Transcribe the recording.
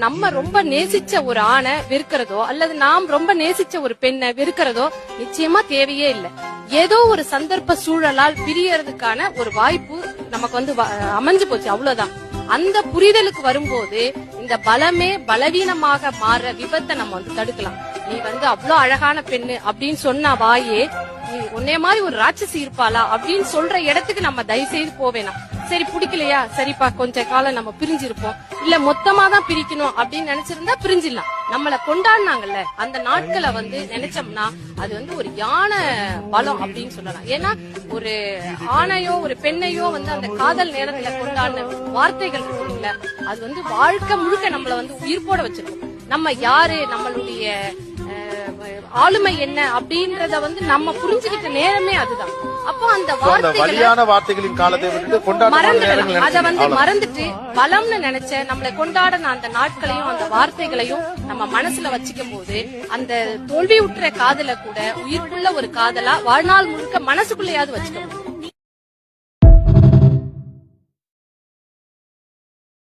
நம்ம ரொம்ப நேசிச்ச ஒரு ஆணை வெறுக்கிறதோ அல்லது நாம் ரொம்ப நேசிச்ச ஒரு பெண்ணை வெறுக்கிறதோ நிச்சயமா தேவையே இல்லை. ஏதோ ஒரு சந்தர்ப்ப சூழலால் பிரியறதுக்கான ஒரு வாய்ப்பு நமக்கு அமைஞ்சு போச்சு, அவ்வளவுதான். அந்த புரிதலுக்கு வரும்போது இந்த பலமே பலவீனமாக மாற விபத்தை நம்ம தடுக்கலாம். நீ அவ்வளவு அழகான பெண்ணு அப்படின்னு சொன்ன வாயே நீ உன்னைய மாதிரி ஒரு ராட்சசி இருப்பாளா அப்படின்னு சொல்ற இடத்துக்கு நம்ம தயவு செய்து போவேணாம். சரி பிடிக்கலையா, சரிப்பா கொஞ்ச காலம் நம்ம பிரிஞ்சிருப்போம், இல்ல மொத்தமா தான் பிரிக்கணும் அப்படின்னு நினைச்சிருந்தா பிரிஞ்சிடலாம். நம்மள கொண்டாடினாங்கல்ல அந்த நாட்களை நினைச்சோம்னா அது ஒரு யானை பலம் அப்படின்னு சொல்லலாம். ஏன்னா ஒரு ஆணையோ ஒரு பெண்ணையோ அந்த காதல் நேரத்துல கொண்டாடின வார்த்தைகள் இருக்குல்ல, அது வாழ்க்கை முழுக்க நம்மள உயிர்ப்போட வச்சிருக்கும். நம்ம யாரு, நம்மளுடைய ஆளுமை என்ன அப்படின்றத நம்ம புரிஞ்சுக்கிட்ட நேரமே அதுதான். அப்போ அந்த வார்த்தைகளின் காலத்தை அத மறந்துட்டு பலம்னு நினைச்ச நம்மளை கொண்டாடின அந்த நாட்களையும் அந்த வார்த்தைகளையும் நம்ம மனசுல வச்சுக்கும் போது அந்த தோல்வி உற்ற காதல கூட உயிர்ப்புள்ள ஒரு காதலா வாழ்நாள் முழுக்க மனசுக்குள்ளேயாவது வச்சுக்கணும்.